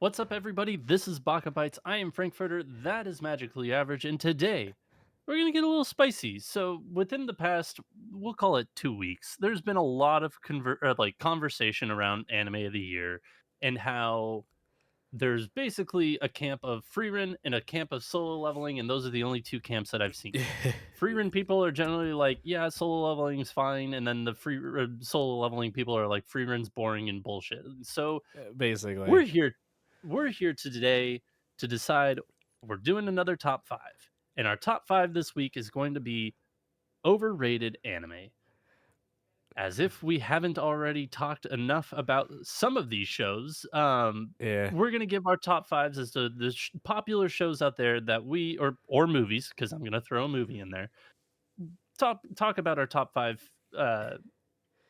What's up, everybody? This is BakaBites. I am Frankfurter. That is Magically Average. And today, we're going to get a little spicy. So, within the past, we'll call it 2 weeks, there's been a lot of conversation around Anime of the Year and how there's basically a camp of freerun and a camp of solo leveling, and those are the only two camps that I've seen. Freerun people are generally like, yeah, solo leveling is fine, and then the solo leveling people are like, freerun's boring and bullshit. So, Basically. we're here today to decide we're doing another top 5. And our top 5 this week is going to be overrated anime. As if we haven't already talked enough about some of these shows, Yeah. we're going to give our top 5s as to the popular shows out there that we or movies, because I'm going to throw a movie in there. Talk about our top 5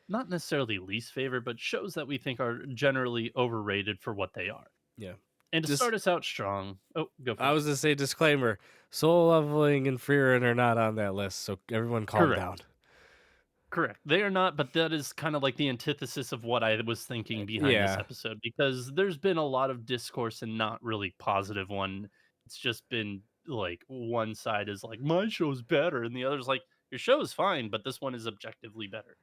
not necessarily least favorite, but shows that we think are generally overrated for what they are. Yeah. And to Just start us out strong, oh, go for I it. was gonna say disclaimer: solo leveling and freerun are not on that list, so everyone calm Correct, down. correct. They are not, but that is kind of like the antithesis of what I was thinking behind this Yeah. episode because there's been a lot of discourse and not really positive one. It's just been like one side is like my show's better, and the other's like your show is fine, but this one is objectively better.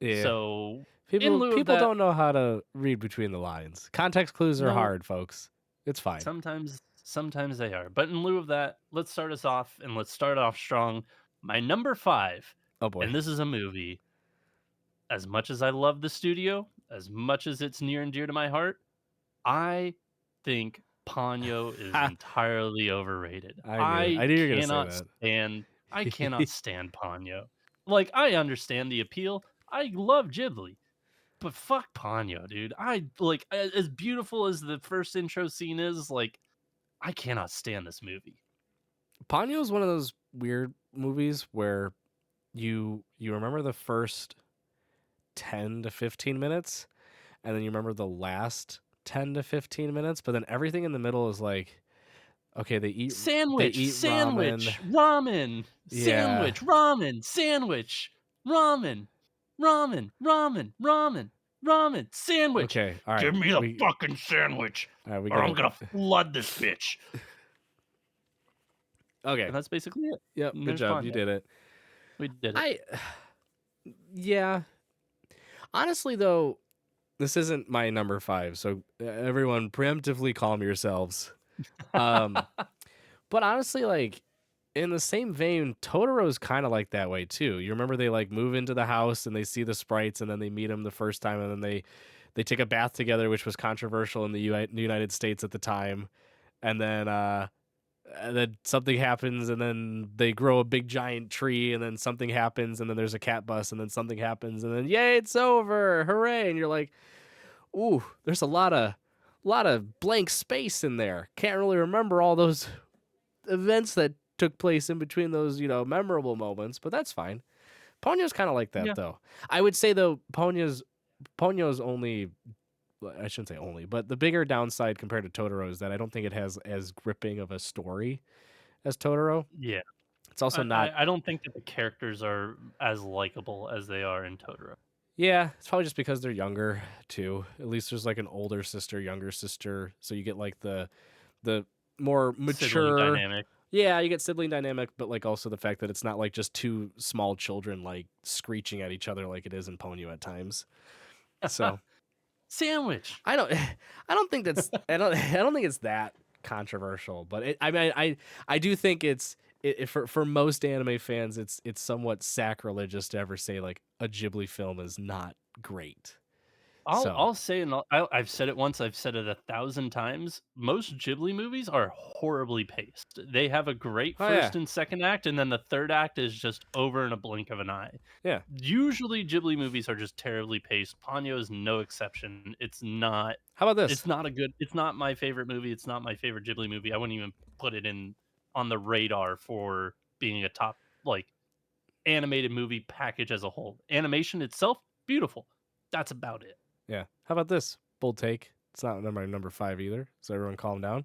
Yeah. So in People lieu of people that, don't know how to read between the lines. Context clues are no, hard, folks. It's fine. sometimes they are. But in lieu of that, let's start us off and let's start off strong. My number 5, Oh boy. and this is a movie. As much as I love the studio, as much as it's near and dear to my heart, I think Ponyo is Ha! entirely overrated. I knew it. I I knew you were gonna say cannot that. stand I cannot stand Ponyo. Like, I understand the appeal. I love Ghibli, but fuck Ponyo, dude. I like as beautiful as the first intro scene is, like, I cannot stand this movie. Ponyo is one of those weird movies where you remember the first 10 to 15 minutes and then you remember the last 10 to 15 minutes, but then everything in the middle is like, okay, they Sandwich, eat ramen. sandwich, ramen, Yeah. sandwich, ramen, sandwich, ramen, ramen, ramen, ramen, ramen, sandwich. Okay. All right. Give me the We fucking sandwich, we or got I'm it. gonna flood this bitch. Okay. And that's basically it. Yep. And Good there's job. You Ponyo. did it. We did it. I yeah. Honestly though, this isn't my number 5. So everyone preemptively calm yourselves. Um but honestly like in the same vein, Totoro's kind of like that way too. You remember they like move into the house and they see the sprites and then they meet them the first time and then they take a bath together, which was controversial in the United States at the time. And then something happens and then they grow a big giant tree and then something happens and then there's a cat bus and then something happens and then yay, it's over. Hooray. And you're like, "Ooh, there's a lot of blank space in there. Can't really remember all those events that took place in between those, memorable moments, but that's fine." Ponyo's kind of like that Yeah. though. I would say though Ponyo's only, I shouldn't say only, but the bigger downside compared to Totoro is that I don't think it has as gripping of a story as Totoro. Yeah. It's also not. I don't think that the characters are as likable as they are in Totoro. Yeah, it's probably just because they're younger too. At least there's like an older sister, younger sister, so you get like the more Sibling mature. dynamic. Yeah, you get sibling dynamic, but like also the fact that it's not like just two small children like screeching at each other like it is in Ponyo at times. So Sandwich. I don't, I don't think that's, I don't think it's that controversial. But I mean, I do think for most anime fans, it's somewhat sacrilegious to ever say like a Ghibli film is not great. So I'll say, and I've said it once, I've said it 1,000 times. Most Ghibli movies are horribly paced. They have a great oh yeah, first and second act, and then the third act is just over in a blink of an eye. yeah. Usually, Ghibli movies are just terribly paced. Ponyo is no exception. How about this? It's not my favorite movie. It's not my favorite Ghibli movie. I wouldn't even put it in on the radar for being a top like animated movie package as a whole. Animation itself, beautiful. That's about it. Yeah. How about this? Bold take. It's not number 5 either. So everyone calm down.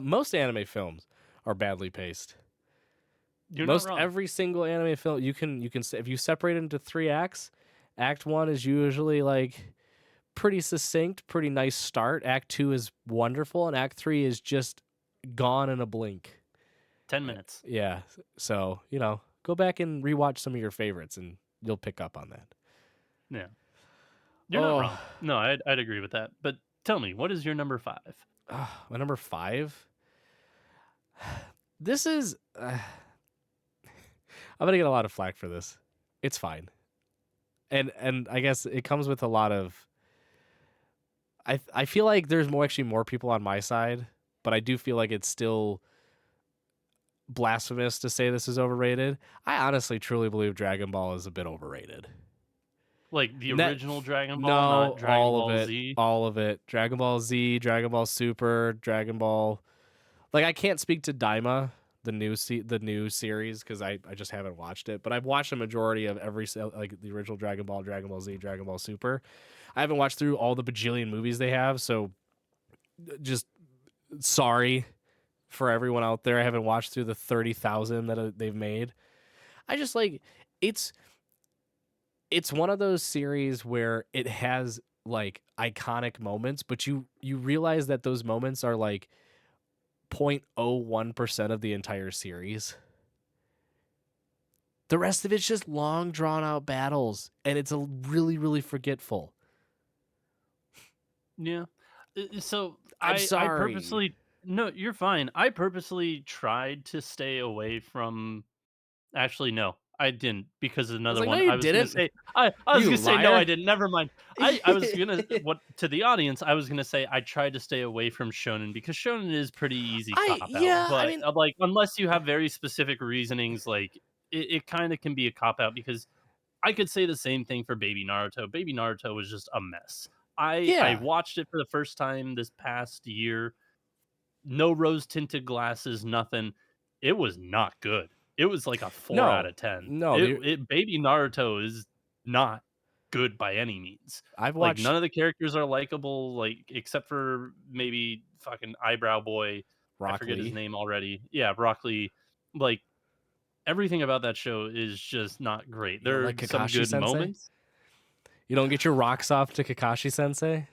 Most anime films are badly paced. You're not Most wrong. every single anime film you can say if you separate it into 3 acts, act 1 is usually like pretty succinct, pretty nice start. Act 2 is wonderful, and Act 3 is just gone in a blink. 10 minutes. Yeah. So, go back and rewatch some of your favorites and you'll pick up on that. Yeah. You're not Oh, wrong. No, I'd agree with that. But tell me, what is your number 5? my number 5. This is I'm gonna get a lot of flack for this. It's fine, and I guess it comes with a lot of. I feel like there's actually more people on my side, but I do feel like it's still blasphemous to say this is overrated. I honestly truly believe Dragon Ball is a bit overrated. Like the Net, original Dragon Ball, not no, Dragon all of Ball it, Z? all of it. Dragon Ball Z, Dragon Ball Super, Dragon Ball. Like I can't speak to Daima, the new series, because I just haven't watched it. But I've watched a majority of like the original Dragon Ball, Dragon Ball Z, Dragon Ball Super. I haven't watched through all the bajillion movies they have, so just sorry for everyone out there. I haven't watched through the 30,000 that they've made. I just like it's one of those series where it has like iconic moments, but you realize that those moments are like 0.01% of the entire series. The rest of it's just long drawn out battles, and it's a really, really forgetful. Yeah. So I'm I sorry. purposely no, you're fine. I purposely tried to stay away from. Actually, no, I didn't, because I was another like, no, one you I was gonna didn't. say I was You gonna say, "No, I liar. didn't, never mind." I was gonna what to the audience, I was gonna say I tried to stay away from shonen because shonen is pretty easy cop out, Yeah, I but, mean, like, unless you have very specific reasonings, like, it kinda can be a cop out because I could say the same thing for Baby Naruto. Baby Naruto was just a mess. I yeah. watched it for the first time this past year. No rose tinted glasses, nothing. It was not good. It was like a 4 out No, of 10. no, It Baby Naruto is not good by any means. I've Like, watched none of the characters are likable, like, except for maybe fucking eyebrow boy. I Rock forget his Lee. name already. Yeah, Brock Lee. Like, everything about that show is just not great. You don't There are like some Kakashi good Sensei? moments. You don't get your rocks off to Kakashi Sensei?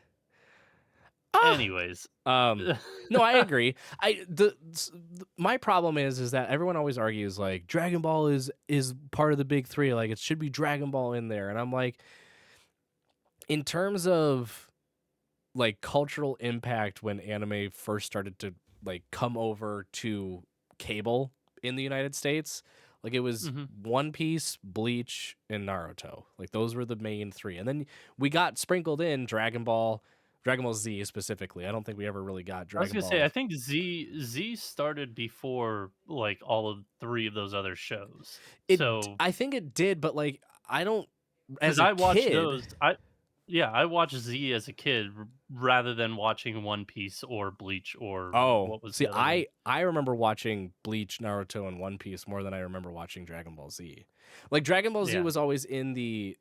Ah! Anyways. Um, no, I agree. My problem is that everyone always argues like Dragon Ball is part of the big three. Like it should be Dragon Ball in there, and I'm like, in terms of like cultural impact when anime first started to like come over to cable in the United States, like it was Mhm. One Piece, Bleach, and Naruto. Like those were the main three. And then we got sprinkled in Dragon Ball Z specifically. I don't think we ever really got I was Dragon gonna say, I Ball. think Z started before, like, all of 3 of those other shows. So, I think it did, but like I don't because as a I watched kid. those I watched Z as a kid rather than watching One Piece or Bleach or Oh, what was see, the other one? I remember watching Bleach, Naruto, and One Piece more than I remember watching Dragon Ball Z. Like Dragon Ball Z Yeah, was always in the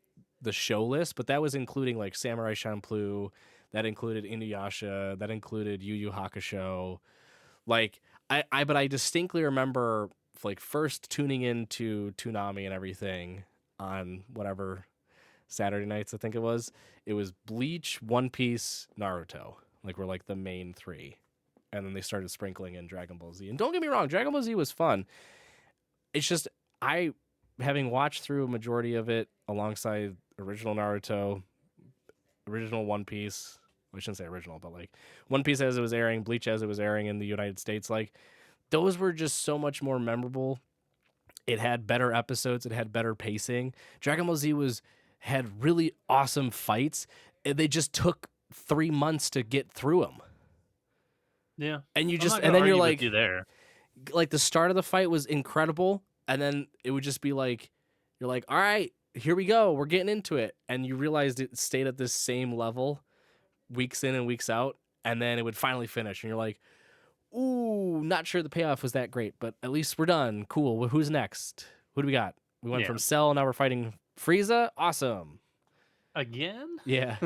show list, but that was including like Samurai Champloo, that included Inuyasha, that included Yu Yu Hakusho. Like but I distinctly remember like first tuning into Toonami and everything on whatever Saturday nights I think it was. It was Bleach, One Piece, Naruto. Like were like the main three, and then they started sprinkling in Dragon Ball Z. And don't get me wrong, Dragon Ball Z was fun. It's just I, having watched through a majority of it alongside original Naruto, original One Piece. I shouldn't say original, but like One Piece as it was airing, Bleach as it was airing in the United States, like those were just so much more memorable. It had better episodes, it had better pacing. Dragon Ball Z had really awesome fights. They just took 3 months to get through them. yeah. And I'm not and gonna then you're argue with you there. like the start of the fight was incredible, and then it would just be like you're like, all right, here we go, we're getting into it, and you realized it stayed at this same level weeks in and weeks out, and then it would finally finish, and you're like, ooh, not sure the payoff was that great, but at least we're done. Cool. Who's next? Who do we got? We went Yeah. from Cell, now we're fighting Frieza. Awesome. Again? Yeah.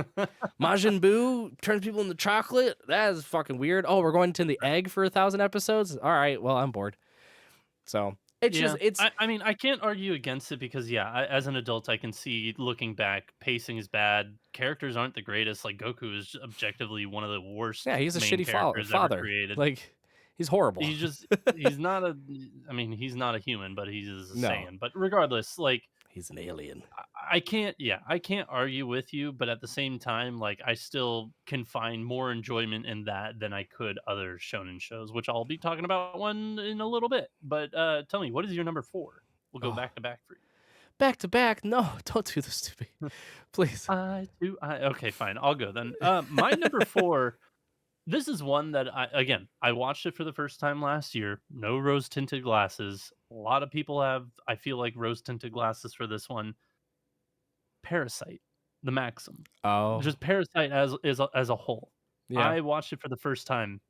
Majin Buu turns people into chocolate. That is fucking weird. Oh, we're going to the egg for 1,000 episodes. All right. Well, I'm bored. So It's just Yeah. it's I mean, I can't argue against it because, yeah, as an adult, I can see looking back, pacing is bad. Characters aren't the greatest. Like Goku is objectively one of the yeah, worst he's a main shitty characters ever father. created. Like he's horrible. He's not a. I mean, he's not a human, but he's a No, Saiyan. But regardless, like he's an alien. I can't, yeah, I can't argue with you, but at the same time, like I still can find more enjoyment in that than I could other shonen shows, which I'll be talking about one in a little bit. But tell me, what is your number 4? We'll go Oh, back to back for you. back to back. No, don't do this to me, please. I okay, fine. I'll go then. My number 4, this is one that I watched it for the first time last year. No rose tinted glasses. A lot of people have, I feel like, rose tinted glasses for this one. Parasite, the Maxim. Oh, Just Parasite as a whole. yeah. I watched it for the first time.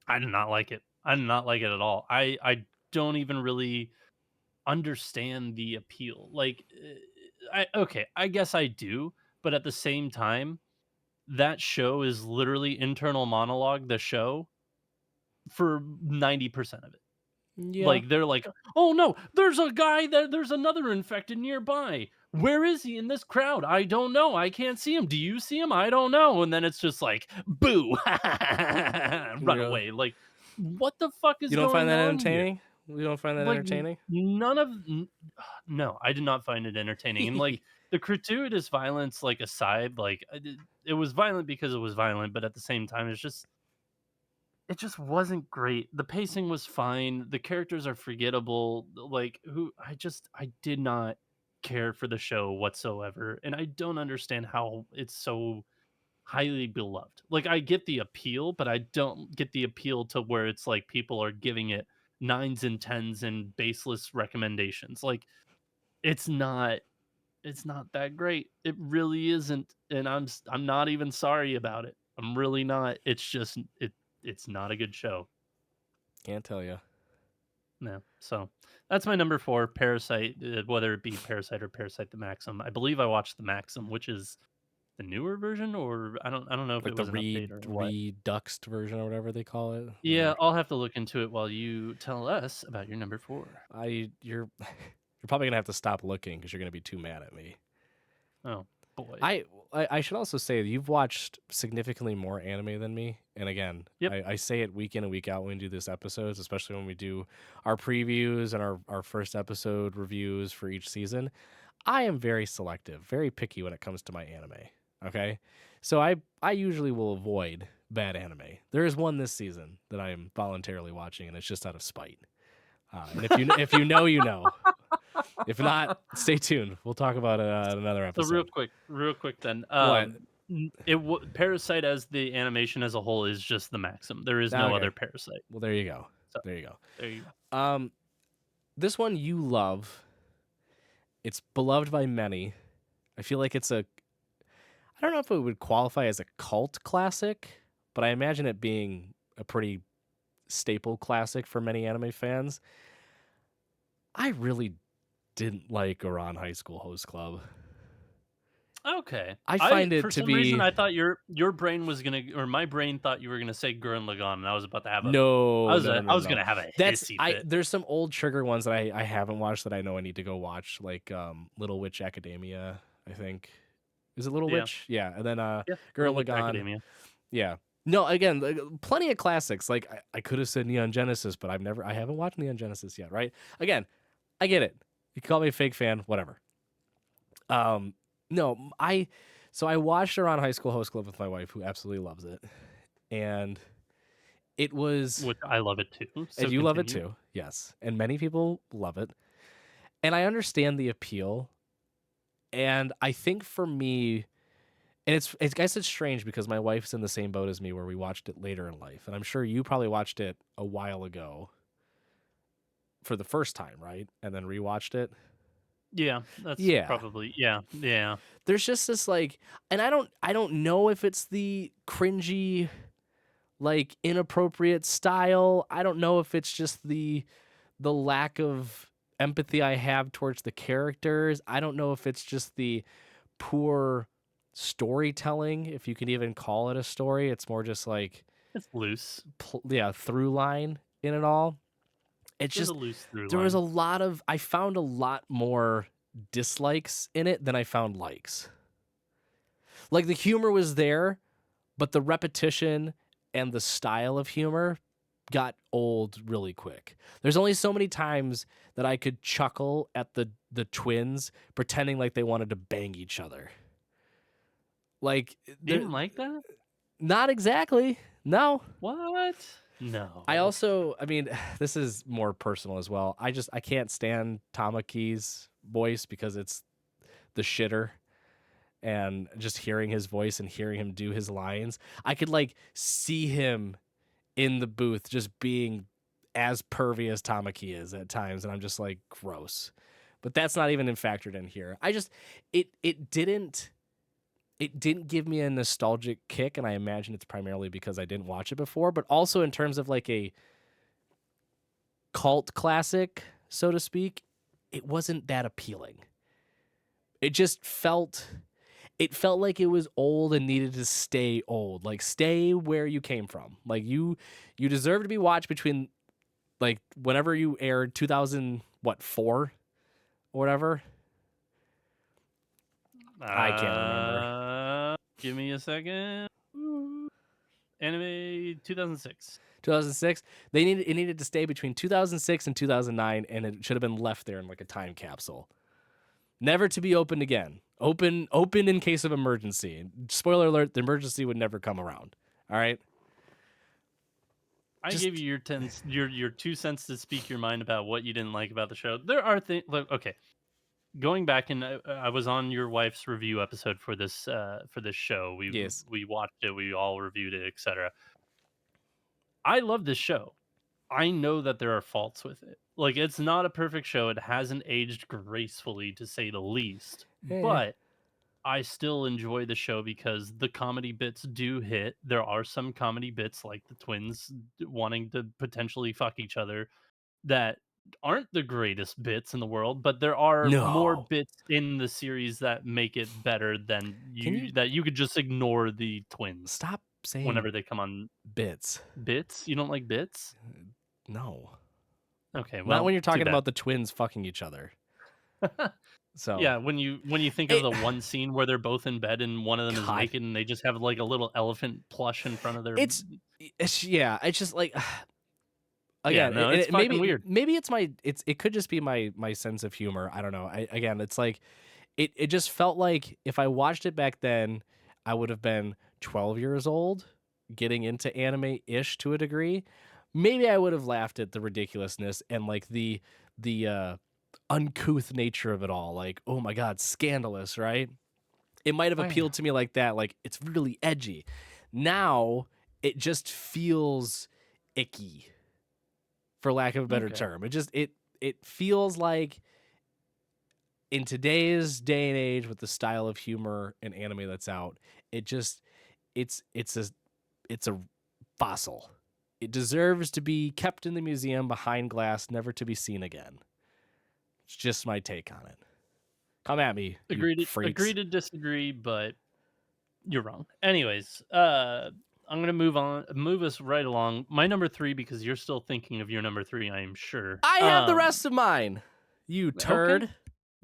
I did not like it. I did not like it at all. I don't even really understand the appeal. Like, I guess I do, but at the same time, that show is literally internal monologue, the show, for 90% of it. Yeah. Like, they're like, "Oh, no, there's another infected nearby. Where is he in this crowd? I don't know. I can't see him. Do you see him? I don't know." And then it's just like, "Boo." Run Really? away. Like, what the fuck You is don't find going that on here? entertaining? You don't find that Like, entertaining? none of no, I did not find it entertaining. And, like, the gratuitous violence, like, aside, like, it was violent because it was violent, but at the same time, it just wasn't great. The pacing was fine. The characters are forgettable. Like who I did not care for the show whatsoever. And I don't understand how it's so highly beloved. Like I get the appeal, but I don't get the appeal to where it's like people are giving it nines and tens and baseless recommendations. Like it's not it's not that great. It really isn't. And I'm not even sorry about it. I'm really not. It's just it's not a good show. Can't tell you. No. So that's my number 4, Parasite, whether it be Parasite or Parasite the Maxim. I believe I watched the Maxim, which is the newer version, or I don't know if Like it the was an update or what. reduxed version or whatever they call it. Yeah, Whatever. I'll have to look into it while you tell us about your number 4. You're you're probably gonna have to stop looking because you're gonna be too mad at me. Oh boy. I I should also say that you've watched significantly more anime than me. And again, Yep. I say it week in and week out when we do this episodes, especially when we do our previews and our first episode reviews for each season. I am very selective, very picky when it comes to my anime. Okay. So I usually will avoid bad anime. There is one this season that I am voluntarily watching, and it's just out of spite. And if you know, you know. If not, stay tuned. We'll talk about it on another So episode. real quick then. What? Parasite as the animation as a whole is just the Maxim. There is no Okay. other Parasite. Well, there you go. So There you there you go. go. This one you love. It's beloved by many. I feel like it's a. I don't know if it would qualify as a cult classic, but I imagine it being a pretty staple classic for many anime fans. I really didn't like Iran High School Host Club. Okay. I I find it For to some reason be I thought your brain was gonna, or my brain thought you were gonna say Gurren Lagann, and I was about to have a no, no, no, I no, was no. gonna have a That's hissy I. fit. There's some old trigger ones that I haven't watched that I know I need to go watch, like Little Witch Academia. I think is it Little Yeah. Witch? Yeah, and then Yeah. Gurren Little Witch Lagann. Academia. Yeah. No, again, like, plenty of classics. Like I could have said Neon Genesis, but I haven't watched Neon Genesis yet. Right? Again, I get it. You can call me a fake fan, whatever. No, so I watched her on High School Host Club with my wife, who absolutely loves it, and it was, Which I love it too. and So you love it continue. too, yes, and many people love it, and I understand the appeal, and I think for me, and I guess it's strange because my wife's in the same boat as me, where we watched it later in life, and I'm sure you probably watched it a while ago for the first time, right, and then rewatched it. Yeah, that's Yeah. probably yeah. There's just this like, and I don't know if it's the cringy, like inappropriate style. I don't know if it's just the lack of empathy I have towards the characters. I don't know if it's just the poor storytelling, if you can even call it a story. It's more just like It's loose. through line in it all. It's There's a just loose through there was line. I found a lot more dislikes in it than I found likes. Like the humor was there, but the repetition and the style of humor got old really quick. There's only so many times that I could chuckle at the twins pretending like they wanted to bang each other. Like You they're didn't like that? not exactly. No. What? I No. also, I mean, this is more personal as well. I can't stand Tamaki's voice because it's the shitter, and just hearing his voice and hearing him do his lines, I could like see him in the booth just being as pervy as Tamaki is at times, and I'm just like gross. But that's not even factored in here. I just it didn't give me a nostalgic kick, and I imagine it's primarily because I didn't watch it before, but also in terms of like a cult classic, so to speak, it wasn't that appealing. It just felt like it was old and needed to stay old. Like stay where you came from. Like you deserve to be watched between like whenever you aired 2000 what 4 or whatever. I can't remember. Give me a second. Anime 2006. 2006. It needed to stay between 2006 and 2009, and it should have been left there in like a time capsule, never to be opened again. Open in case of emergency. Spoiler alert: the emergency would never come around. All right. I Just gave you your 2 cents to speak your mind about what you didn't like about the show. There are things. Okay, going back and I was on your wife's review episode for this show. yes. We watched it. We all reviewed it, etc. I love this show. I know that there are faults with it. Like it's not a perfect show. It hasn't aged gracefully to say the least. Eh. But I still enjoy the show because the comedy bits do hit. There are some comedy bits like the twins wanting to potentially fuck each other that aren't the greatest bits in the world, but there are more No. bits in the series that make it better than Can you you could just ignore the twins stop saying whenever they come on. bits? Bits? You don't like bits? No. Okay, Not well, when you're too talking bad. about the twins fucking each other. So, Yeah, when you think of it the one scene where they're both in bed and one of them is God, naked and they just have like a little elephant plush in front of their. it's yeah, it's just like Yeah, again, no, it's fucking maybe weird. it's it could just be my sense of humor. I don't know. Again, it's like it just felt like if I watched it back then, I would have been 12 years old, getting into anime ish to a degree. Maybe I would have laughed at the ridiculousness and like the uncouth nature of it all. Like, oh my god, scandalous, right? It might have Oh yeah. appealed to me like that. Like it's really edgy. Now it just feels icky, for lack of a better Okay. term. It feels like in today's day and age with the style of humor and anime that's out, it just it's a fossil. It deserves to be kept in the museum behind glass, never to be seen again. It's just my take on it. Come at me, you Agree freaks. to disagree, but you're wrong. Anyways, I'm gonna move us right along. My number three, because you're still thinking of your number three, I am sure. I have the rest of mine. You Okay. turd.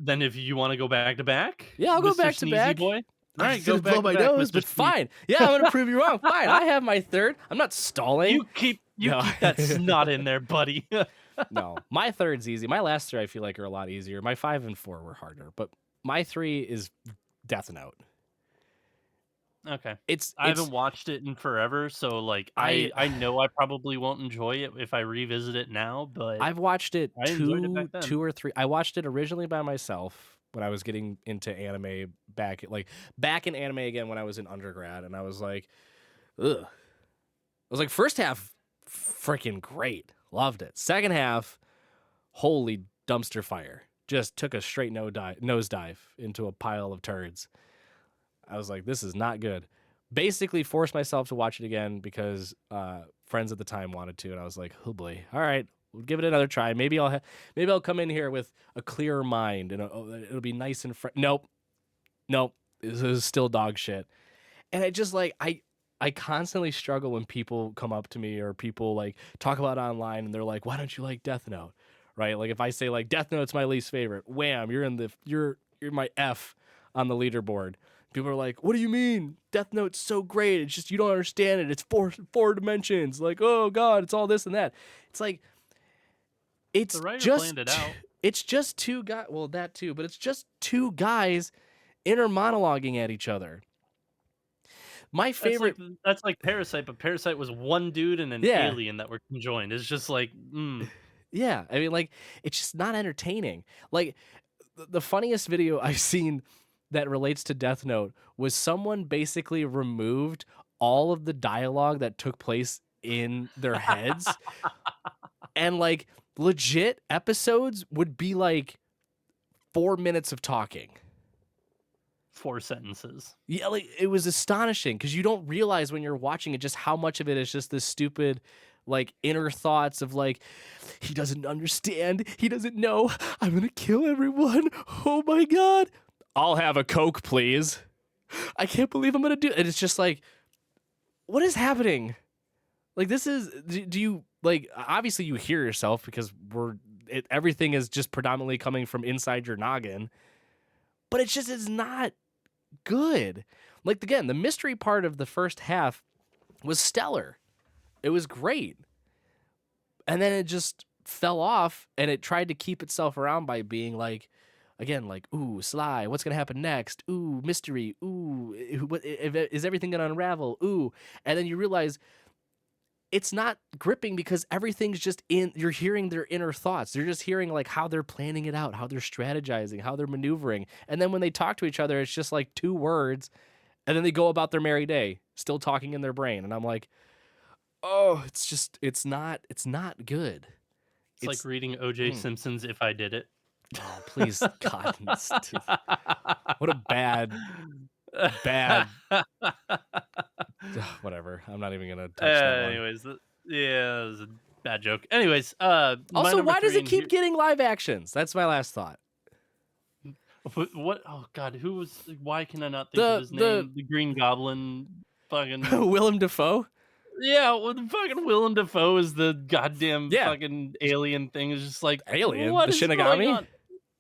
Then if you want to go back to back, Yeah, I'll go Mr. back to Sneezy back. Boy. All I'm right, just go gonna blow back to my back, nose, Mr. but Sneeze. fine. Yeah, I'm gonna prove you wrong. Fine. I have my third. I'm not stalling. You No. keep that snot in there, buddy. No. My third's easy. My last three I feel like are a lot easier. My 5 and 4 were harder, but my 3 is Death Note. Okay. I It's haven't watched it in forever, so like I I know I probably won't enjoy it if I revisit it now, but I've watched it I enjoyed it back then. two or three. I watched it originally by myself when I was getting into anime back in anime again when I was in undergrad, and I was like, ugh. I was like, first half, freaking great, loved it. Second half, holy dumpster fire. Just took a straight nosedive into a pile of turds. I was like, this is not good. Basically, forced myself to watch it again because friends at the time wanted to, and I was like, oh boy, all right, we'll give it another try. Maybe I'll come in here with a clearer mind and it'll be nice and fresh. Nope, this is still dog shit. And it just like I constantly struggle when people come up to me or people like talk about online and they're like, "Why don't you like Death Note?" Right? Like if I say like Death Note's my least favorite, wham, you're my F on the leaderboard. People are like, "What do you mean? Death Note's so great. It's just you don't understand it. It's four dimensions. Like, oh god, it's all this and that." It's like The it's writer just planned it out. it's just two guys, well that too, but it's just two guys inner monologuing at each other. My favorite That's like Parasite, but Parasite was one dude and an yeah. alien that were conjoined. It's just like, Yeah, I mean, like, it's just not entertaining. Like, the funniest video I've seen that relates to Death Note was someone basically removed all of the dialogue that took place in their heads, and like legit episodes would be like 4 minutes of talking. 4 sentences. Yeah, like it was astonishing because you don't realize when you're watching it just how much of it is just this stupid, like inner thoughts of like, he doesn't understand, he doesn't know, I'm gonna kill everyone. Oh my god, I'll have a Coke, please. I can't believe I'm gonna do it. And it's just like, what is happening? Like this is do you like obviously you hear yourself because everything is just predominantly coming from inside your noggin, but it just is not good. Like again, the mystery part of the first half was stellar. It was great. And then it just fell off and it tried to keep itself around by being like again like ooh, Sly, what's going to happen next? Ooh, mystery. Ooh, is everything going to unravel? Ooh. And then you realize it's not gripping because everything's just in you're hearing their inner thoughts. You're just hearing like how they're planning it out, how they're strategizing, how they're maneuvering. And then when they talk to each other, it's just like two words and then they go about their merry day, still talking in their brain. And I'm like, "Oh, it's not good." It's like It's reading OJ Simpson's If I Did It. oh, please God. What a bad whatever. I'm not even going to touch that one. Anyways, yeah, it was a bad joke. Anyways, my Also, number why does three it in keep here. getting live actions? That's my last thought. What? Oh God, who was? Why can I not think of his The name? The Green Goblin. Fucking Willem Dafoe? yeah. Well, the fucking Willem Dafoe is the goddamn Yeah, fucking alien thing. Is just like, Alien, what the is going Shinigami. on?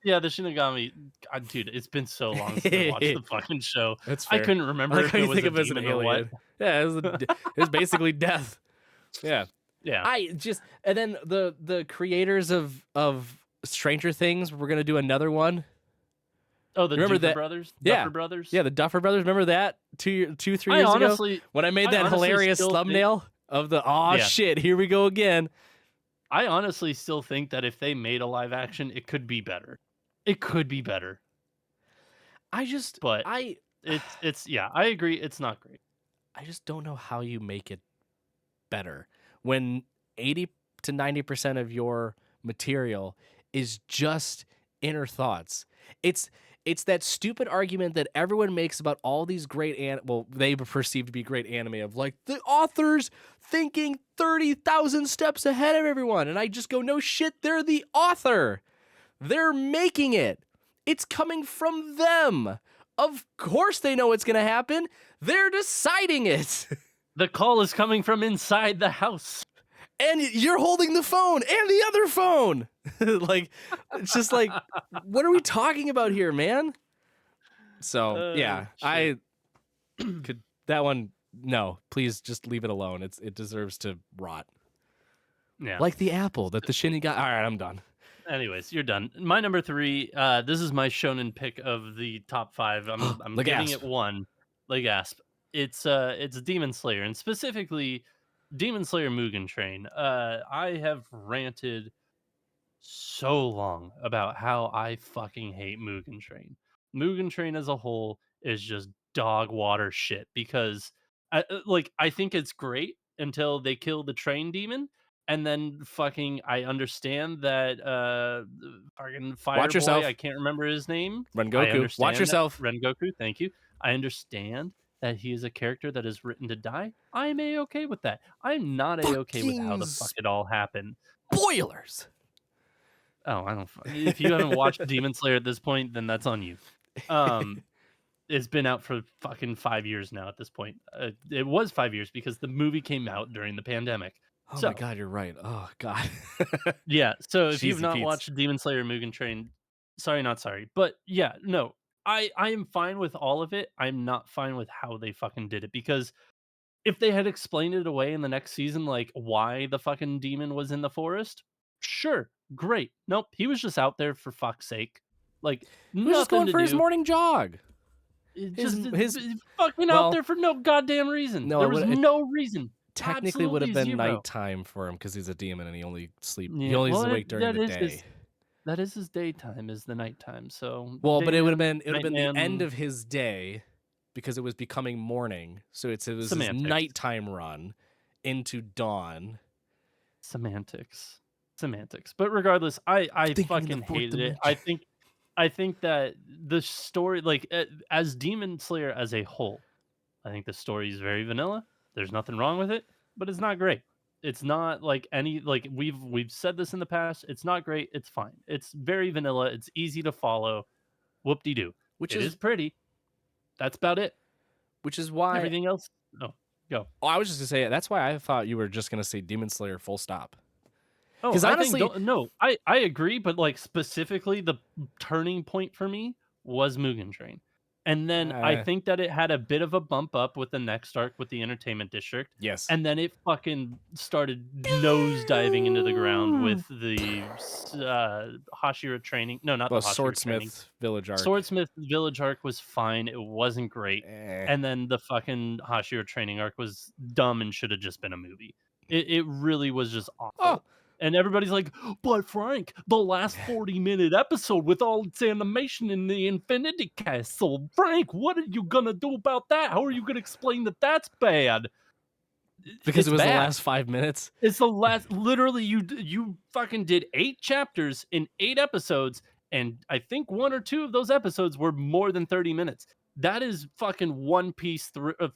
Yeah, the Shinigami. God, dude, it's been so long since I watched the fucking show. That's I fair. couldn't I remember like if how it you was think a of it as an demon or what. alien. Yeah, it was basically death. Yeah, Yeah. I just and then the creators of Stranger Things were gonna do another one. Oh, the You remember Duffer that? Brothers, Yeah, Duffer Brothers. yeah, the Duffer Brothers. Remember that 3 I years ago honestly, when I made I that honestly hilarious still think. thumbnail of the oh Yeah, shit, here we go again. I honestly still think that if they made a live action, it could be better. It could be better, I just but I it's yeah, I agree. It's not great. I just don't know how you make it better when 80 to 90% of your material is just inner thoughts. It's it's that stupid argument that everyone makes about all these great they perceive to be great anime of like the authors thinking 30,000 steps ahead of everyone and I just go no shit, they're the author. They're making it. It's coming from them. Of course they know what's going to happen. They're deciding it. The call is coming from inside the house. And you're holding the phone and the other phone. Like, it's just like, what are we talking about here, man? So, yeah, Shit. I could, that one, no, please just leave it alone. It deserves to rot. Yeah. Like the apple that the shinny got. All right, I'm done. Anyways, you're done. My number three. This is my shonen pick of the top five. I'm giving Legasp. it one. Legasp. It's Demon Slayer, and specifically Demon Slayer Mugen Train. I have ranted so long about how I fucking hate Mugen Train. Mugen Train as a whole is just dog water shit because I think it's great until they kill the train demon and then fucking I understand that fucking Watch Fireboy, I yourself. can't remember his name. I Rengoku. Watch understand that yourself. Rengoku, thank you. I understand that he is a character that is written to die. I'm a-okay with that. I'm not a-okay with how Fucking the fuck it all happened. spoilers. Oh, I don't. If you haven't watched Demon Slayer at this point, then that's on you. Um, It's been out for fucking 5 years now at this point. It was 5 years because the movie came out during the pandemic. Oh my So, god, you're right. Oh god. yeah, so if you've Cheesy not Pete's. watched Demon Slayer Mugen Train, sorry, not sorry. But yeah, no, I am fine with all of it. I'm not fine with how they fucking did it because if they had explained it away in the next season, like why the fucking demon was in the forest, sure, great. Nope, he was just out there for fuck's sake. Like He was just nothing going to for his do. morning jog. It His just his fucking out well, there for no goddamn reason. no, There was it no reason. technically would have Absolutely been 0. nighttime for him because he's a demon and he Yeah, only is well, awake during the day. that is his daytime is the nighttime. So Well, but dayman, it would have been the end nightman, of his day because it was becoming morning. So it was his semantics, nighttime run into dawn. semantics, semantics. But regardless, I Thinking in the fucking fourth hated it. dimension. I think that the story, like as Demon Slayer as a whole, I think the story is very vanilla. There's nothing wrong with it, but it's not great. It's not like any like we've said this in the past. It's not great. It's fine. It's very vanilla. It's easy to follow. Whoop de doo. Which It is is pretty. That's about it. which is why Everything else, no. Go. oh, I was just gonna say that's why I thought you were just gonna say Demon Slayer full stop. Oh, Because I think honestly, don't no, I agree, but, like, specifically the turning point for me was Mugen Train, and then I uh, think that it had a bit of a bump up with the next arc with the entertainment district, yes. and then it fucking started nose diving into the ground with the Hashira training no, not Well, the Hashira training. Swordsmith Village arc. Swordsmith Village arc was fine, it wasn't great, Eh. and then the fucking Hashira training arc was dumb and should have just been a movie. It really was just Oh, awful. And everybody's like, "But Frank, the last 40-minute episode with all its animation in the Infinity Castle. Frank, what are you gonna do about that? How are you gonna explain that that's bad?" because it It's was the bad. last 5 minutes. It's the last literally, you fucking did 8 chapters in 8 episodes, and I think 1 or 2 of those episodes were more than 30 minutes. That is fucking One Piece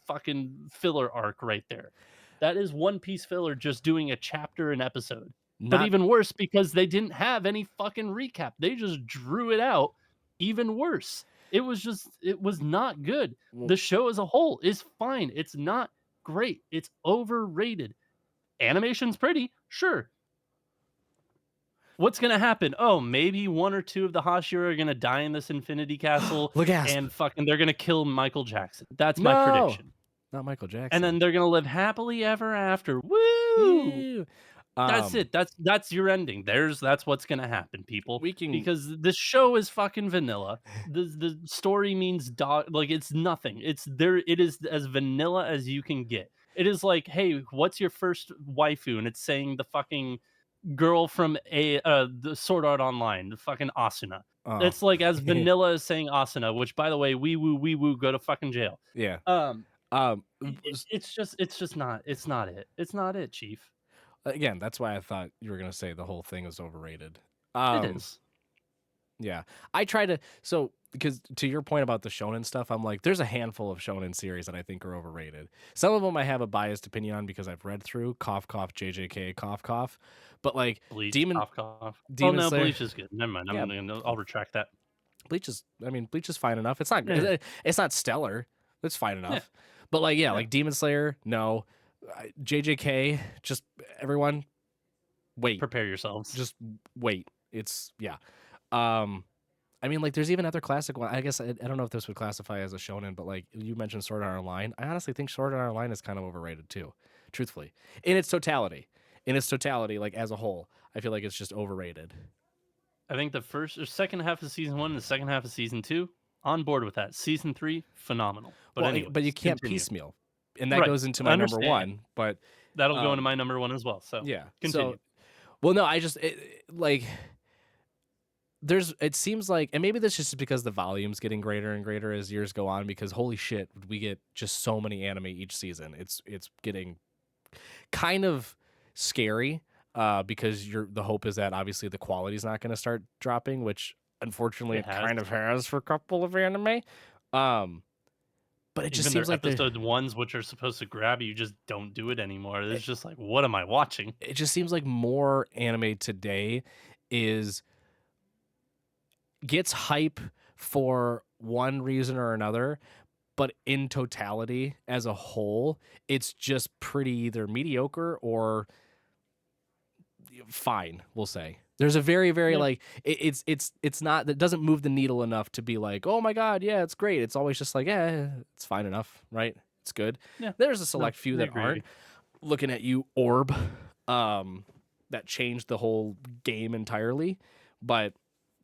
fucking filler arc right there. That is One Piece filler just doing a chapter an episode. But Not even worse because they didn't have any fucking recap. They just drew it out even worse. It was not good. well, The show as a whole is fine. It's not great. It's overrated. Animation's pretty, sure. What's gonna happen? Oh, maybe 1 or 2 of the Hashira are gonna die in this infinity castle, look, gasp. and fucking they're gonna kill Michael Jackson. That's my No, prediction. not Michael And Jackson. then they're gonna live happily ever after. Woo! Ew. That's Um, it. That's your ending. That's what's gonna happen, people. we can Because this show is fucking vanilla. The story means dog like it's nothing. It's there. It is as vanilla as you can get. It is like, hey, what's your first waifu? And it's saying the fucking girl from the Sword Art Online, the fucking Asuna. oh, It's like as vanilla as saying Asuna, which by the way, wee woo, go to fucking jail. yeah. Um, Um, it's just not. It's not it. It's not it, Chief. again, that's why I thought you were gonna say the whole thing was overrated. It Um, is. yeah, I try to because to your point about the shonen stuff, I'm like, there's a handful of shonen series that I think are overrated. Some of them I have a biased opinion on because I've read through cough cough JJK cough cough, but like Bleach, Demon cough, cough. Well, Demon no, Slayer, Bleach is good. Never mind. yeah, I'll retract that. Bleach is I mean Bleach is fine enough. It's not Yeah, it's not stellar. It's fine yeah, enough. But like yeah, yeah. like Demon Slayer, no. JJK, just everyone wait. Prepare yourselves. Just wait. It's yeah. Um I mean like there's even other classic one. I guess I don't know if this would classify as a shonen, but like you mentioned Sword Art Online. I honestly think Sword Art Online is kind of overrated too, truthfully. In its totality. In its totality, like as a whole, I feel like it's just overrated. I think the first or second half of season 1 and the second half of season 2, on board with that. Season 3, phenomenal. But Well, but you anyways, can't continue. piecemeal. And that Right. goes into I my number understand. one, but That'll go into um my number 1 as well. So yeah. continue. So well no, I just like it seems like and maybe that's just because the volume's getting greater and greater as years go on because holy shit we get just so many anime each season it's getting kind of scary because the hope is that obviously the quality's not going to start dropping which unfortunately It it has. kind of has for a couple of anime um but it just Even seems their like episode ones, which are supposed to grab you, just don't do it anymore. It's just like, what am I watching? it just seems like more anime today is gets hype for one reason or another, but in totality as a whole, it's just pretty either mediocre or fine, we'll say. There's a very, very Yeah, like it's not that doesn't move the needle enough to be like, oh my god, yeah, it's great. It's always just like, it's fine enough, right? It's good. yeah. There's a No, select few I that aren't. agree. Looking at you, Orb, that changed the whole game entirely. But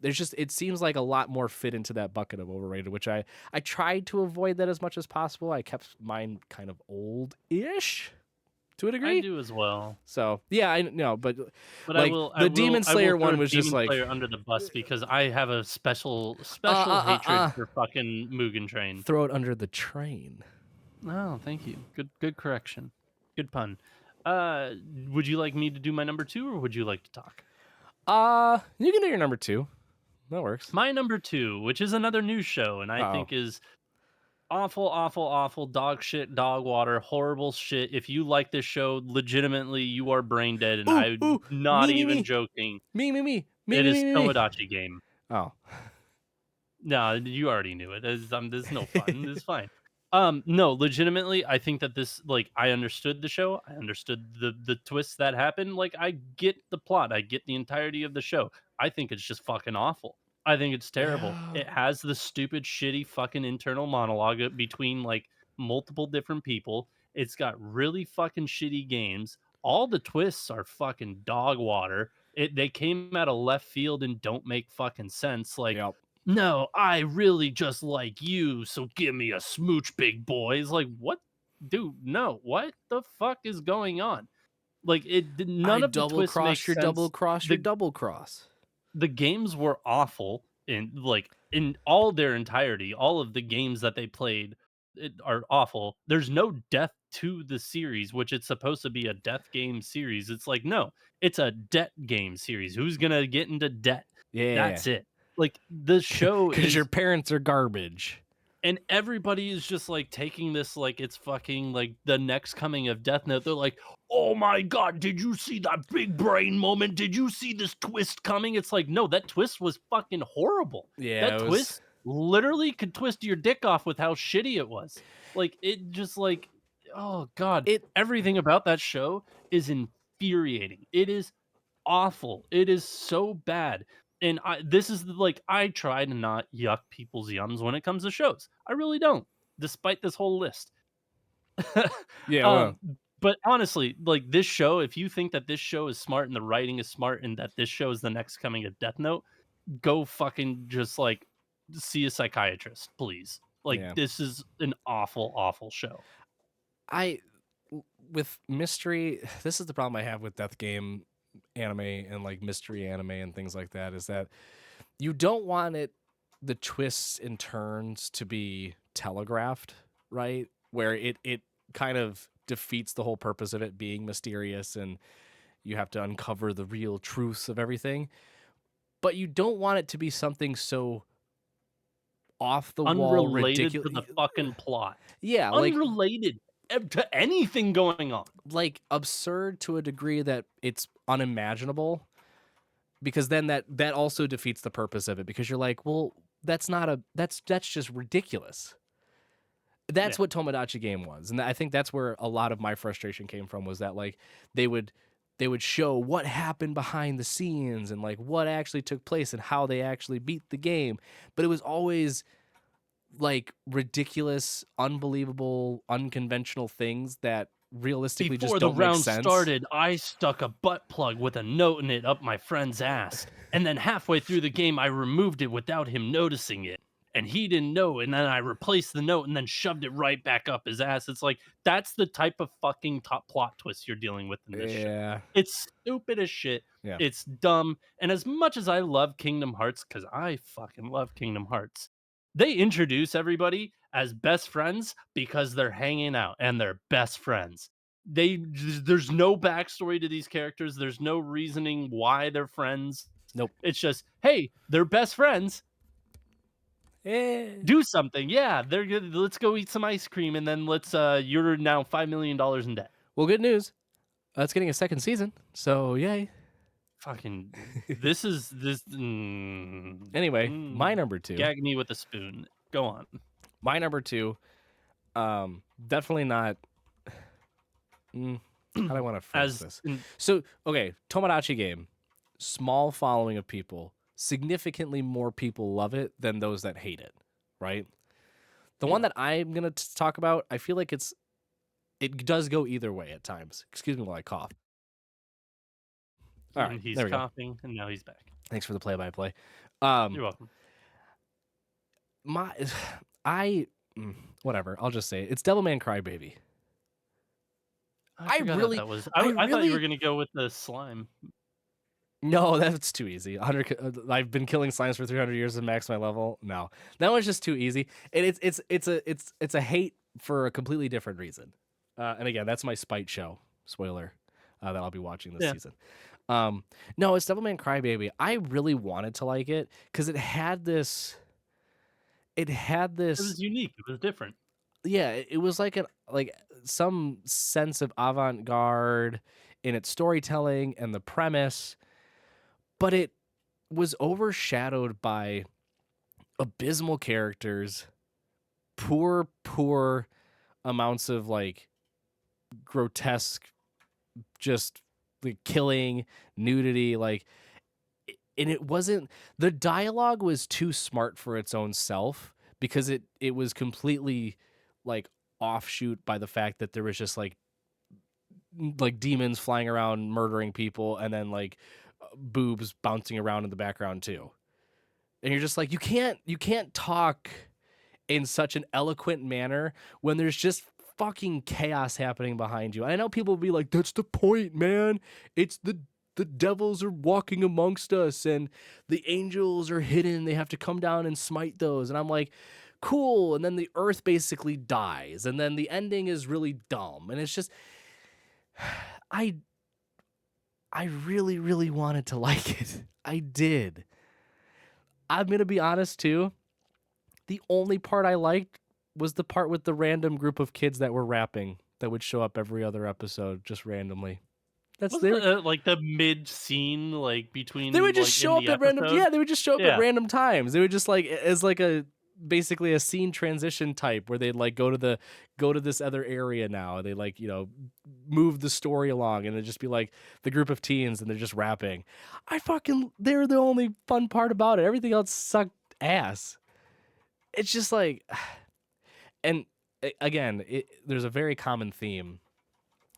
there's just it seems like a lot more fit into that bucket of overrated, which I tried to avoid that as much as possible. I kept mine kind of old-ish to a I degree. do as well. So yeah, I know, but But I like will I the will Demon I will Slayer throw one was just Demon like Slayer under the bus because I have a special uh special uh uh hatred uh for fucking Mugen Train. throw it under the train. Oh, thank you. Good correction. Good pun. Would you like me to do my number 2 or would you like to talk? You can do your number two. That works. My number 2, which is another news show and I Oh. think is awful, awful, awful dog shit, dog water, horrible shit. If you like this show, legitimately you are brain dead and Ooh, I'm ooh, not me, me, even me, joking. me, me, me, me, It me, is me, me, me. Tomodachi Game. Oh. No, you already knew it. There's no fun. It's fine. No, legitimately, I think that this like I understood the show. I understood the twists that happened. Like I get the plot. I get the entirety of the show. I think it's just fucking awful. I think it's terrible. Yeah. It has the stupid, shitty fucking internal monologue between like multiple different people. It's got really fucking shitty games. All the twists are fucking dog water. They came out of left field and don't make fucking sense. Like Yep. no, I really just like you, so give me a smooch, big boy. It's like, what? Dude, no. What the fuck is going on? Like, I none of the double twists make cross your double sense. cross your The double cross. the games were awful in like in all their entirety. All of the games that they played are awful. There's no death to the series, which it's supposed to be a death game series. It's like, no, it's a debt game series. Who's gonna get into debt? Yeah. That's it. Like the show Because your is parents are garbage. and everybody is just like taking this like it's fucking like the next coming of Death Note. They're like, "Oh my god, did you see that big brain moment? Did you see this twist coming?" It's like, no, that twist was fucking horrible. Yeah, That it was. twist literally could twist your dick off with how shitty it was. Like it just like, oh god, It everything about that show is infuriating. It is awful. It is so bad. And this is like I try to not yuck people's yums when it comes to shows. I really don't, despite this whole list. yeah, well, um, but honestly, like this show, if you think that this show is smart and the writing is smart and that this show is the next coming of Death Note, go fucking just like see a psychiatrist, please. Like yeah. this is an awful, awful show. I with mystery, this is the problem I have with Death Game anime and like mystery anime and things like that is that you don't want the twists and turns to be telegraphed, right? Where it kind of defeats the whole purpose of it being mysterious and you have to uncover the real truths of everything. But you don't want it to be something so off the wall Unrelated ridiculous. to the fucking plot. Yeah, Unrelated to anything going on. like absurd to a degree that it's unimaginable because then that also defeats the purpose of it because you're like, well, that's just ridiculous. That's Yeah. what Tomodachi Game was, and I think that's where a lot of my frustration came from was that like they would show what happened behind the scenes and like what actually took place and how they actually beat the game, but it was always like ridiculous, unbelievable, unconventional things that realistically just Before the don't make round sense. started, I stuck a butt plug with a note in it up my friend's ass. And then halfway through the game, I removed it without him noticing it. And he didn't know. And then I replaced the note and then shoved it right back up his ass. It's like, that's the type of fucking top plot twist you're dealing with in this show. Yeah. It's stupid as shit. Yeah. It's dumb. And as much as I love Kingdom Hearts, because I fucking love Kingdom Hearts, they introduce everybody as best friends because they're hanging out and they're best friends. There's no backstory to these characters. There's no reasoning why they're friends. Nope. It's just, hey, they're best friends. Eh. Do something. Yeah, they're good. Let's go eat some ice cream and then let's you're now $5 million in debt. Well, good news. It's getting a second season, so yay. fucking this is this Anyway, my number two. gag me with a spoon. Go on. My number two. Definitely not. How do I want to phrase As this? in, So, okay, Tomodachi game, small following of people, significantly more people love it than those that hate it, right? The one yeah, that I'm gonna talk about, I feel like it does go either way at times. Excuse me while I cough. All right, and he's there we go. coughing, and now he's back. Thanks for the play-by-play. Um, You're welcome. my, I, whatever. I'll just say it. It's Devilman Crybaby. I I forgot how really, that was. I I thought you were really gonna go with the slime. No, that's too easy. 100. I've been killing slimes for 300 years to max my level. No, that one's just too easy, and it's a hate for a completely different reason. And again, that's my spite show spoiler that I'll be watching this Yeah, season. No, it's Devilman Crybaby. I really wanted to like it because it had this. It had it this. was unique. It was different. Yeah, it was like some sense of avant garde in its storytelling and the premise, but it was overshadowed by abysmal characters, poor amounts of like grotesque, just like killing, nudity, like, and it wasn't, the dialogue was too smart for its own self because it was completely like offshoot by the fact that there was just like demons flying around murdering people and then like boobs bouncing around in the background too. And you're just like, you can't talk in such an eloquent manner when there's just fucking chaos happening behind you. I know people will be like, that's the point, man. It's the devils are walking amongst us and the angels are hidden. They have to come down and smite those. And I'm like, cool. And then the earth basically dies. And then the ending is really dumb. And it's just I I really, really wanted to like it. I did. I'm gonna be honest too. The only part I liked was the part with the random group of kids that were rapping that would show up every other episode just randomly. That's Wasn't their it like the mid scene, like They between would just like in show up the at random episode? yeah, they would just show up at Yeah, random times. They would just like as like a basically a scene transition type where they'd like go to this other area now. They like, move the story along and it'd just be like the group of teens and they're just rapping. They're the only fun part about it. Everything else sucked ass. It's just like and again, there's a very common theme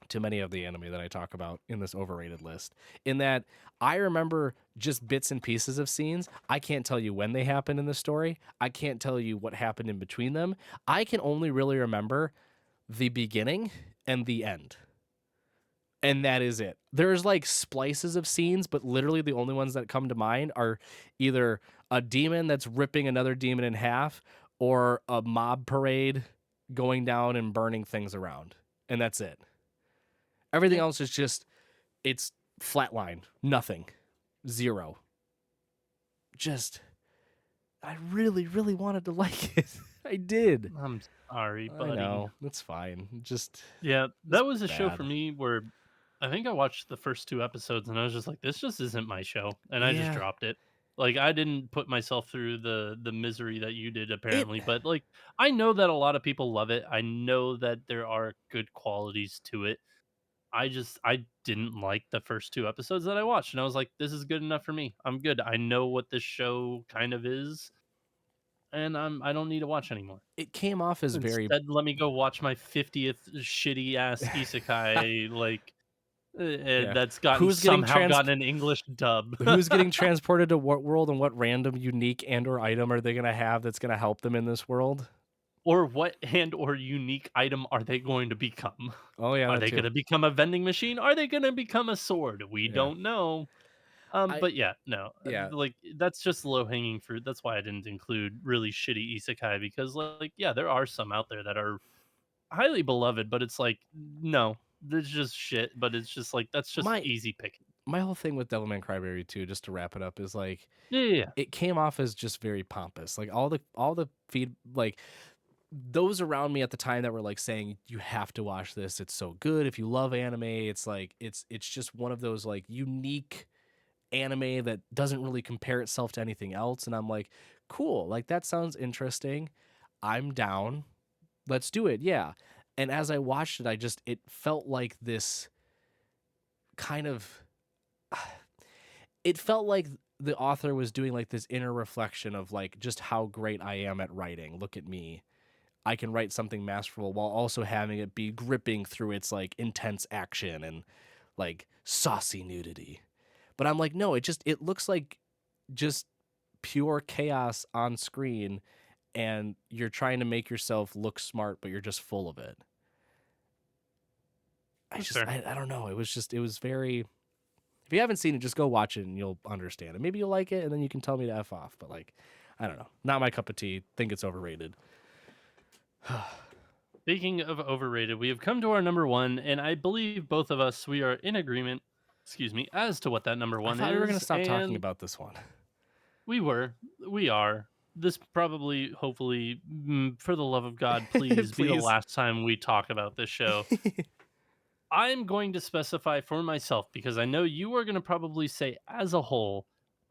to many of the anime that I talk about in this overrated list, in that I remember just bits and pieces of scenes. I can't tell you when they happened in the story. I can't tell you what happened in between them. I can only really remember the beginning and the end. And that is it. There's like splices of scenes, but literally the only ones that come to mind are either a demon that's ripping another demon in half or a mob parade going down and burning things around. And that's it. Everything yeah. else is just it's flatline, nothing, zero. Just I really, really wanted to like it. I did. I'm sorry, I buddy. know that's fine. Yeah, Just that was a show for bad. me where I think I watched the first 2 episodes and I was just like, "This just isn't my show," and I just Yeah, dropped it. Like, I didn't put myself through the misery that you did it. apparently, but, like, I know that a lot of people love it. I know that there are good qualities to it. I didn't like the first 2 episodes that I watched, and I was like, "This is good enough for me. I'm good. I know what this show kind of is, and I don't need to watch anymore." It came off as very Instead, let me go watch my 50th shitty ass isekai, like, yeah. that's gotten Who's getting somehow trans? gotten an English dub. Who's getting transported to what world and what random, unique and or item are they gonna have that's gonna help them in this world? Or what or unique item are they going to become? Oh yeah, Are that they too. gonna become a vending machine? Are they gonna become a sword? We Yeah, don't know. I But yeah, no, yeah. like, that's just low hanging fruit. That's why I didn't include really shitty isekai because, like, yeah, there are some out there that are highly beloved, but it's like, no, there's just shit, but it's just like, that's just My easy picking. my whole thing with Devilman Crybaby too, just to wrap it up, is like Yeah, yeah, yeah. it came off as just very pompous. Like all the feed like those around me at the time that were like saying you have to watch this. It's so good. If you love anime, it's like it's just one of those like unique anime that doesn't really compare itself to anything else. And I'm like, cool, like that sounds interesting. I'm down. Let's do it. Yeah. And as I watched it, it felt like this kind of, it felt like the author was doing like this inner reflection of like just how great I am at writing. Look at me. I can write something masterful while also having it be gripping through its like intense action and like saucy nudity. But I'm like, no, it looks like just pure chaos on screen, and you're trying to make yourself look smart, but you're just full of it. That's fair. I don't know. It was very. If you haven't seen it, just go watch it and you'll understand it. Maybe you'll like it, and then you can tell me to f off. But like, I don't know, not my cup of tea. Think it's overrated. Speaking of overrated, we have come to our number one, and I believe both of us we are in agreement. Excuse me, as to what that number I one thought we were gonna is, stop talking and about this one. we were, we are. This probably, hopefully, for the love of God, please be the Please. last time we talk about this show. I'm going to specify for myself because I know you are going to probably say, as a whole,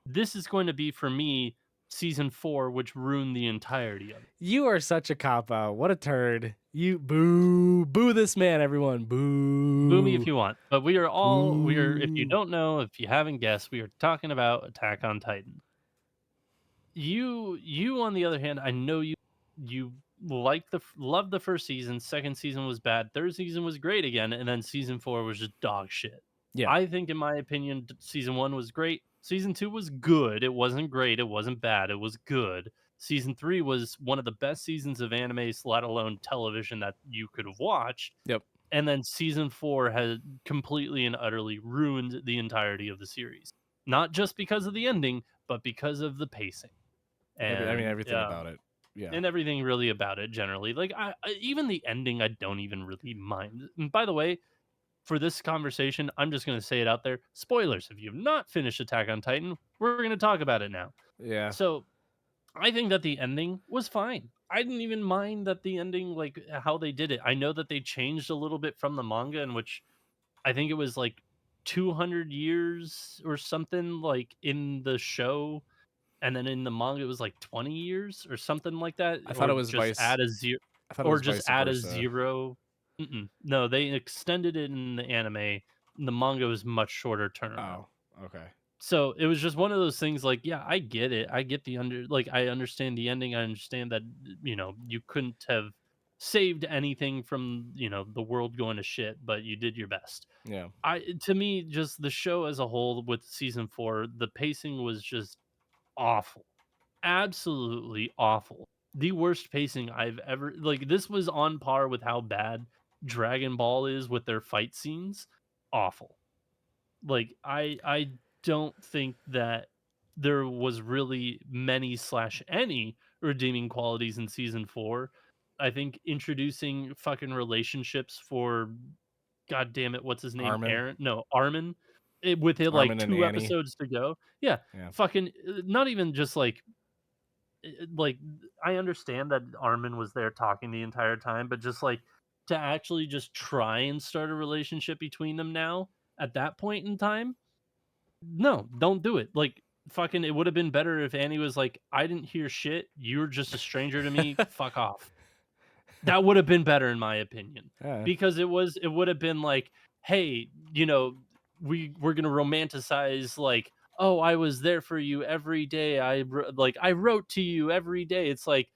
this is going to be for me season 4, which ruined the entirety of it. You are such a cop out. What a turd. You boo this man, everyone. Boo me if Boo. you want, but we are. If you Boo. don't know, if you haven't guessed, we are talking about Attack on Titan. You on the other hand, I know you like loved the first season, second season was bad, third season was great again, and then season 4 was just dog shit. Yeah. I think in my opinion, season 1 was great, season 2 was good, it wasn't great, it wasn't bad, it was good. Season 3 was one of the best seasons of anime, let alone television that you could have watched, Yep. and then season 4 had completely and utterly ruined the entirety of the series. Not just because of the ending, but because of the pacing I mean and everything about it. Yeah. and everything really about it generally. Like even the ending, I don't even really mind. And by the way, for this conversation, I'm just going to say it out there. Spoilers: if you've not finished Attack on Titan, we're going to talk about it now. Yeah. So I think that the ending was fine. I didn't even mind that the ending, like how they did it. I know that they changed a little bit from the manga, in which I think it was like 200 years or something, like in the show, and then in the manga, it was like 20 years or something like that, I thought it or was just vice add a 0 I thought it or was just vice add a versa. 0. Mm-mm. No, they extended it in the anime. The manga was much shorter turnaround. Oh, okay. So, it was just one of those things like, yeah, I get it. I get the I understand the ending. I understand that, you couldn't have saved anything from, the world going to shit, but you did your best. Yeah. To me, just the show as a whole with season 4, the pacing was just awful. Absolutely awful. The worst pacing I've ever this was on par with how bad Dragon Ball is with their fight scenes. Awful. I don't think that there was really many slash any redeeming qualities in season 4. I think introducing fucking relationships for god damn it, what's his name? Armin. Aaron? No, Armin. With it like Armin and 2 Annie. episodes to go. Yeah, Yeah. fucking not even just like I understand that Armin was there talking the entire time, but just like to actually just try and start a relationship between them now at that point in time, no, don't do it. Like fucking, it would have been better if Annie was like, "I didn't hear shit. You're just a stranger to me. Fuck off." That would have been better in my opinion, Yeah. because it would have been like, "Hey, we're gonna romanticize like." Oh, I was there for you every day. I wrote to you every day. It's like,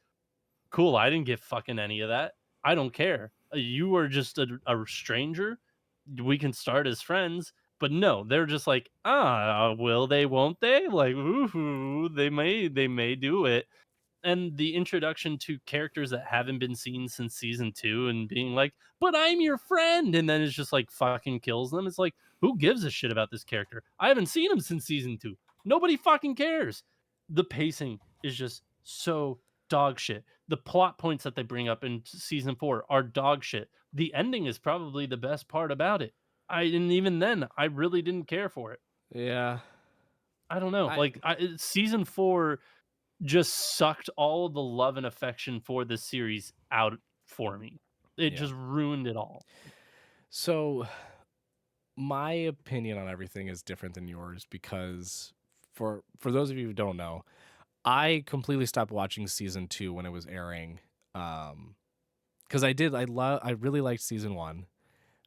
cool, I didn't get fucking any of that. I don't care. You were just a stranger. We can start as friends. But no, they're just like, will they, won't they? Like, ooh, they may do it. And the introduction to characters that haven't been seen since season 2 and being like, "But I'm your friend," and then it's just like fucking kills them. It's like, who gives a shit about this character? I haven't seen him since season 2. Nobody fucking cares. The pacing is just so dog shit. The plot points that they bring up in season 4 are dog shit. The ending is probably the best part about it. And even then, I really didn't care for it. Yeah. I don't know. I Season 4 just sucked all of the love and affection for this series out for me. It yeah. just ruined it all. So my opinion on everything is different than yours because for those of you who don't know, I completely stopped watching season 2 when it was airing. Because I really liked season 1.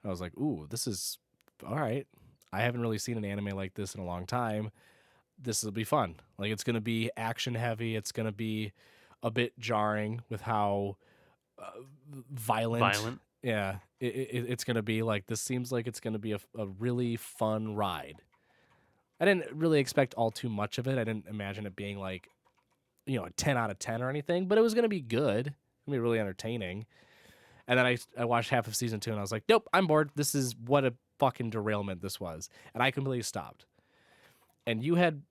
I was like, ooh, this is all right. I haven't really seen an anime like this in a long time. This will be fun. Like, it's gonna be action heavy. It's gonna be a bit jarring with how violent. Violent. Yeah, it's gonna be like, this seems like it's gonna be a really fun ride. I didn't really expect all too much of it. I didn't imagine it being like, a 10 out of 10 or anything, but it was gonna be good. It's gonna be really entertaining. And then I watched half of season 2 and I was like, nope, I'm bored. This is what a fucking derailment this was. And I completely stopped. And you had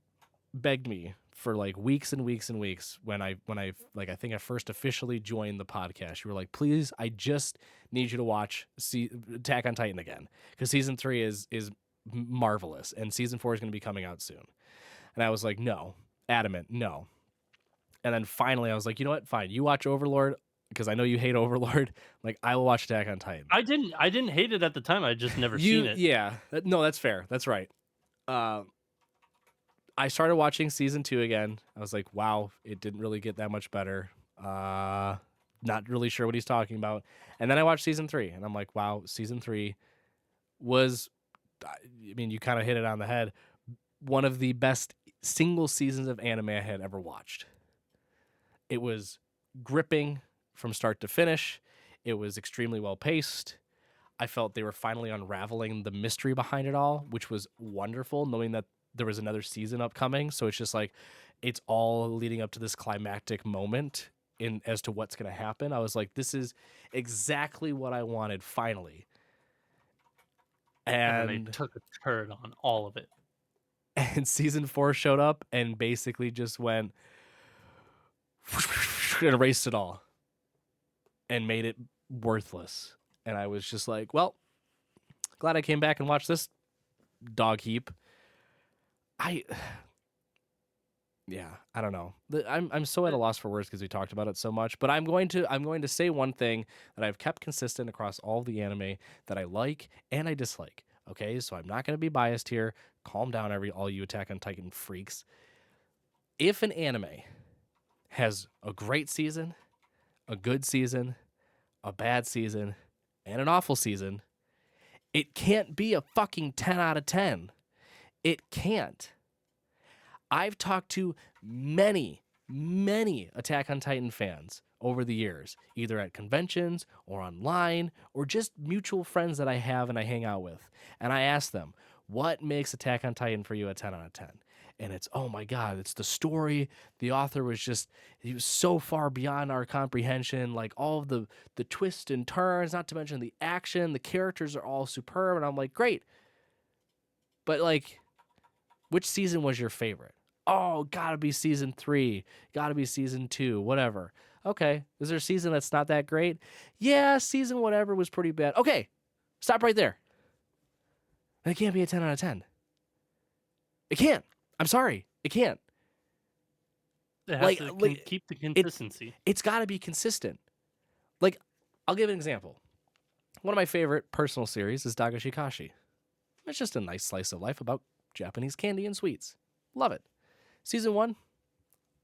begged me for like weeks and weeks and weeks when I like, I think I first officially joined the podcast. You were like, please, I just need you to watch Attack on Titan again, because season 3 is marvelous and season 4 is going to be coming out soon. And I was like, no, adamant, no. And then finally I was like, you know what? Fine. You watch Overlord, because I know you hate Overlord. Like, I will watch Attack on Titan. I didn't hate it at the time. I just never seen it. Yeah. No, that's fair. That's right. I started watching season 2 again. I was like, wow, it didn't really get that much better. Not really sure what he's talking about. And then I watched season 3 and I'm like, wow, season 3 was, I mean, you kind of hit it on the head. One of the best single seasons of anime I had ever watched. It was gripping from start to finish. It was extremely well paced. I felt they were finally unraveling the mystery behind it all, which was wonderful, knowing that there was another season upcoming. So it's just like, it's all leading up to this climactic moment in as to what's going to happen. I was like, this is exactly what I wanted finally. And then they And took a turn on all of it. and season 4 showed up and basically just went and erased it all and made it worthless. And I was just like, well, glad I came back and watched this dog heap. Yeah, I don't know. I'm so at a loss for words because we talked about it so much. But I'm going to say one thing that I've kept consistent across all the anime that I like and I dislike. Okay, so I'm not going to be biased here. Calm down, all you Attack on Titan freaks. If an anime has a great season, a good season, a bad season, and an awful season, it can't be a fucking 10 out of 10. It can't. I've talked to many, many Attack on Titan fans over the years, either at conventions or online or just mutual friends that I have and I hang out with. And I ask them, what makes Attack on Titan for you a 10 out of 10? And it's, oh my God, it's the story. The author he was so far beyond our comprehension. Like, all of the twists and turns, not to mention the action, the characters are all superb. And I'm like, great. But like, which season was your favorite? Oh, gotta be season 3. Gotta be season 2. Whatever. Okay. Is there a season that's not that great? Yeah, season whatever was pretty bad. Okay. Stop right there. It can't be a 10 out of 10. It can't. I'm sorry. It can't. It has Like, to like keep the it, consistency. it's gotta be consistent. Like, I'll give an example. One of my favorite personal series is Dagashikashi. It's just a nice slice of life about Japanese candy and sweets. Love it. Season 1,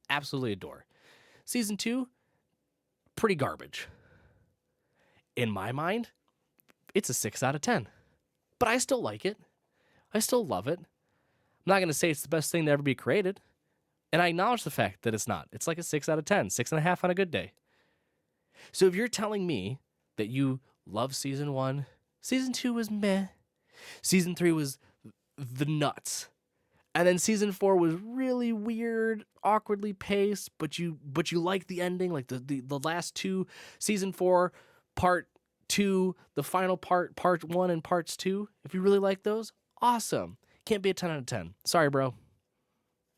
absolutely adore. Season 2, pretty garbage. In my mind, it's a 6 out of 10. But I still like it. I still love it. I'm not going to say it's the best thing to ever be created. And I acknowledge the fact that it's not. It's like a 6 out of 10, 6.5 on a good day. So if you're telling me that you love season 1, season 2 was meh, season 3 was the nuts, and then season 4 was really weird, awkwardly paced, but you like the ending, like the last two, season 4, part 2, the final part 1 and parts 2. If you really like those, awesome. Can't be a 10 out of 10. Sorry, bro.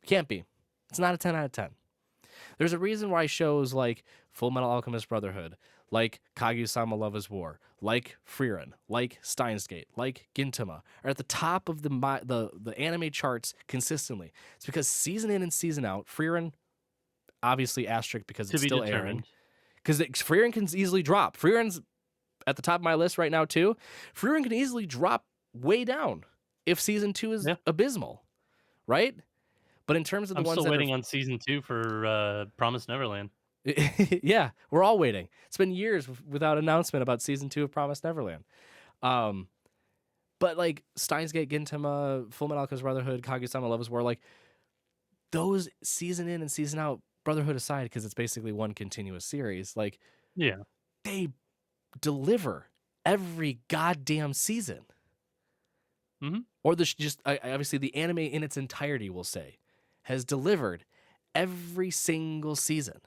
Can't be. It's not a 10 out of 10. There's a reason why shows like Full Metal Alchemist Brotherhood, like Kaguya-sama Love is War, like Frieren, like Steins Gate, like Gintama are at the top of the anime charts consistently. It's because season in and season out, Frieren, obviously asterisk because To it's be still airing, determined. because Frieren can easily drop. Frieren's at the top of my list right now too. Frieren can easily drop way down if season 2 is Yeah. abysmal, right? But in terms of the I'm ones still that are waiting on season 2 for, Promised Neverland. yeah, we're all waiting. It's been years without announcement about season 2 of Promised Neverland. Um, but like Steins Gate, Gintama, Full Metal Alchemist Brotherhood, Kaguya-sama Love is War, like those season in and season out, Brotherhood aside, because it's basically one continuous series, like Yeah. they deliver every goddamn season. Mhm. Or the just obviously the anime in its entirety, will say, has delivered every single season.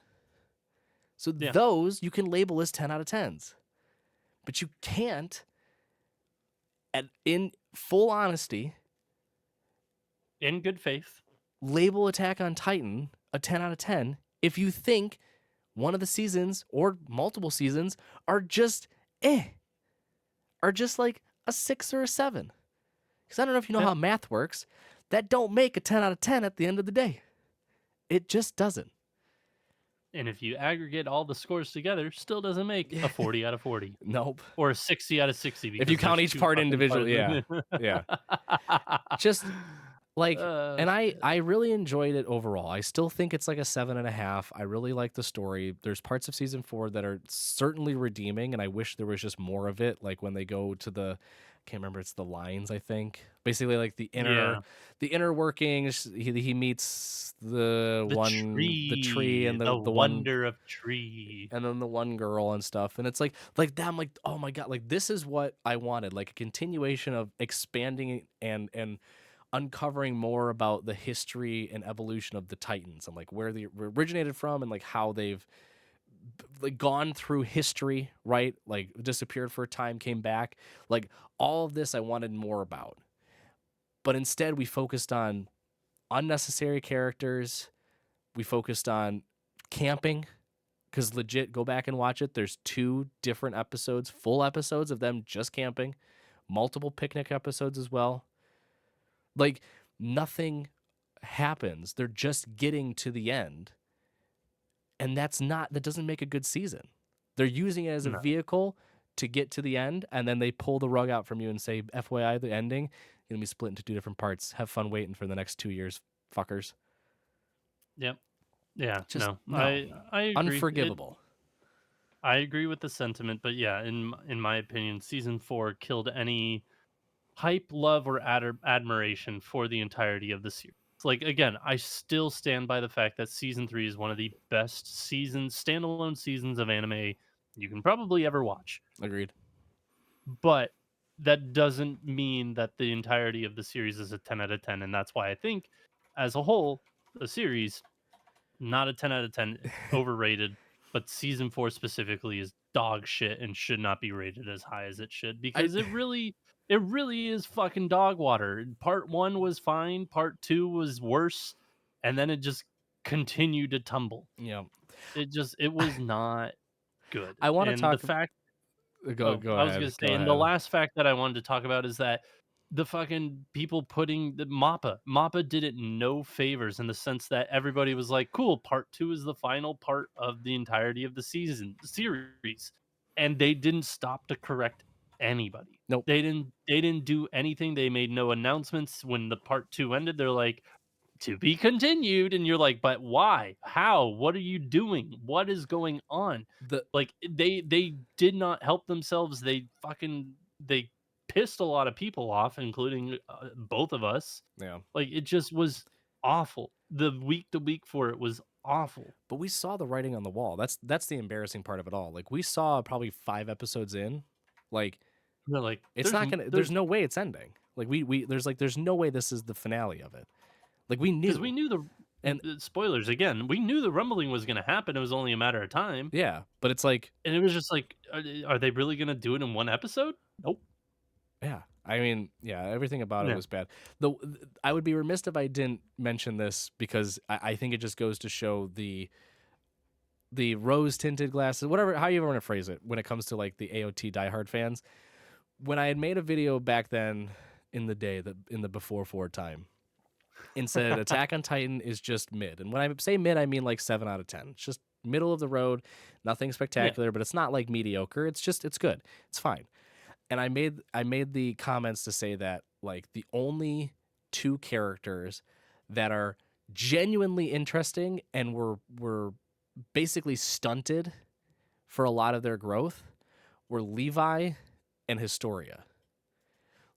So Yeah. those you can label as 10 out of 10s. But you can't, in full honesty, In good faith. label Attack on Titan a 10 out of 10 if you think one of the seasons or multiple seasons are just are just like a 6 or a 7. Because I don't know if you know Yeah. how math works. That don't make a 10 out of 10 at the end of the day. It just doesn't. And if you aggregate all the scores together, still doesn't make a 40 out of 40 Nope. or a 60 out of 60 If you because count there's each 2 part fucking parts. individually, yeah. Yeah. Just like, and I Shit. I really enjoyed it overall. I still think it's like a 7.5. I really like the story. There's parts of season 4 that are certainly redeeming, and I wish there was just more of it. Like when they go to the, I can't remember, it's the lines, I think. Basically, like Yeah. the inner workings. He meets the tree, and The the one, wonder of tree. and then the one girl and stuff. And it's like that. I'm like, oh my god, like this is what I wanted. Like a continuation of expanding and uncovering more about the history and evolution of the Titans and like where they originated from and like how they've like gone through history, right? Like disappeared for a time, came back. Like all of this I wanted more about. But instead we focused on unnecessary characters. We focused on camping, because legit, go back and watch it. There's 2 different episodes, full episodes of them just camping, multiple picnic episodes as well. Like nothing happens. They're just getting to the end. And that doesn't make a good season. They're using it as a No. vehicle to get to the end, and then they pull the rug out from you and say, FYI, the ending, you're gonna be split into 2 different parts. Have fun waiting for the next 2 years, fuckers. Yep. Yeah, Just no. no. I agree. Unforgivable. I agree with the sentiment, but yeah, in my opinion, season 4 killed any hype, love, or admiration for the entirety of the series. Like again, I still stand by the fact that season 3 is one of the best standalone seasons of anime you can probably ever watch. Agreed. But that doesn't mean that the entirety of the series is a 10 out of 10, and that's why I think as a whole, the series not a 10 out of 10, overrated, but season 4 specifically is dog shit and should not be rated as high as it should I because it really is fucking dog water. Part 1 was fine, part 2 was worse, and then it just continued to tumble. you know It was not good. I want to And the talk. fact Go Oh, go I was gonna ahead. say, Go and the ahead. last fact that I wanted to talk about is that the fucking people putting the Mappa did it no favors in the sense that everybody was like, "Cool, part 2 is the final part of the entirety of the series," and they didn't stop to correct anybody. Nope. They didn't do anything, they made no announcements when the part 2 ended, they're like, "To be continued," and you're like, "But why? How? What are you doing? What is going on?" The Like, they did not help themselves, they pissed a lot of people off, including, both of us. yeah. Like, it just was awful. The week to week for it was awful. But we saw the writing on the wall. That's the embarrassing part of it all. Like we saw probably 5 episodes in, like They're like, it's not gonna. There's no way it's ending. Like there's no way this is the finale of it. Like we because we knew, knew and the spoilers again, we knew the rumbling was gonna happen, it was only a matter of time, yeah, but it's like and it was just like, are they really gonna do it in 1 episode? Nope. yeah. I mean, yeah, everything about it Yeah. was bad. I would be remiss if I didn't mention this because I think it just goes to show the rose tinted glasses, whatever, how you ever want to phrase it, when it comes to like the AOT diehard fans. When I had made a video back then in the day, in the before 4 time, and said Attack on Titan is just mid. And when I say mid, I mean like 7 out of 10. It's just middle of the road, nothing Yeah. spectacular, but it's not like mediocre. It's good. It's fine. And I made the comments to say that like the only two characters that are genuinely interesting and were basically stunted for a lot of their growth were Levi and Historia.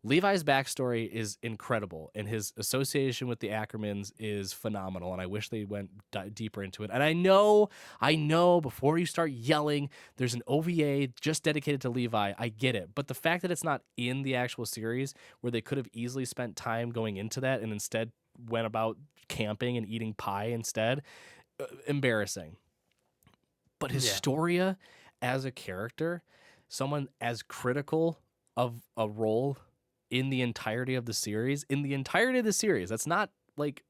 Levi's backstory is incredible, and his association with the Ackermans is phenomenal. And I wish they went deeper into it. And I know. Before you start yelling, there's an OVA just dedicated to Levi. I get it, but the fact that it's not in the actual series, where they could have easily spent time going into that, and instead went about camping and eating pie instead, embarrassing. But Yeah. Historia, as a character, someone as critical of a role in the entirety of the series, that's not like,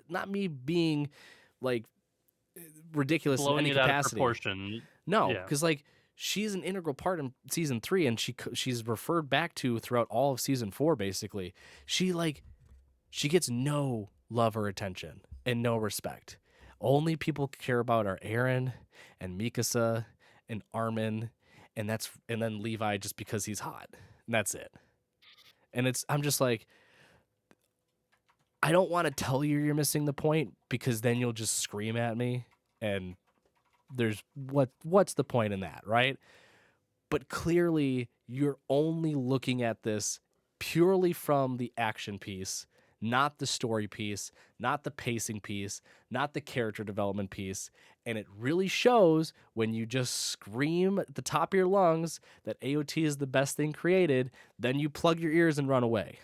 not me being like ridiculous in Blowing any it out of capacity. proportion. No, Yeah. because like she's an integral part in season 3, and she's referred back to throughout all of season 4. Basically, she gets no love or attention and no respect. Only people care about are Aaron and Mikasa and Armin, and then Levi just because he's hot. And that's it. And I'm just like, I don't want to tell you you're missing the point, because then you'll just scream at me, and what's the point in that, right? But clearly you're only looking at this purely from the action piece, not the story piece, not the pacing piece, not the character development piece. And it really shows when you just scream at the top of your lungs that AOT is the best thing created, then you plug your ears and run away.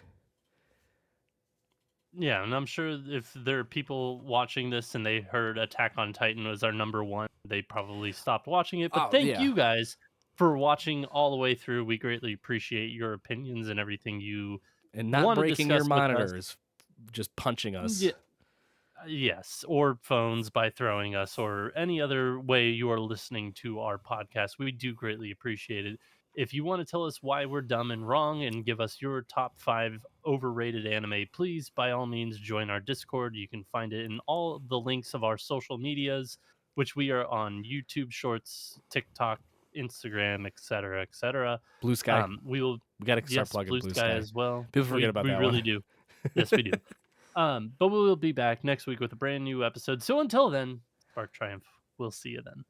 Yeah, and I'm sure if there are people watching this and they heard Attack on Titan was our number one, they probably stopped watching it. But Oh, thank yeah. you guys for watching all the way through. We greatly appreciate your opinions and everything you And not want to breaking your discuss with us. monitors, just punching Yeah, us. yes, or phones by throwing us, or any other way you are listening to our podcast. We do greatly appreciate it. If you want to tell us why we're dumb and wrong and give us your top 5 overrated anime, please by all means join our Discord. You can find it in all the links of our social medias, which we are on YouTube Shorts, TikTok, Instagram, etc., etc. BlueSky. We will, We got to start yes, plugging Blue Sky BlueSky. as well. People forget about We that one. really do. Yes, we do. But we will be back next week with a brand new episode. So until then, Spark Triumph. We'll see you then.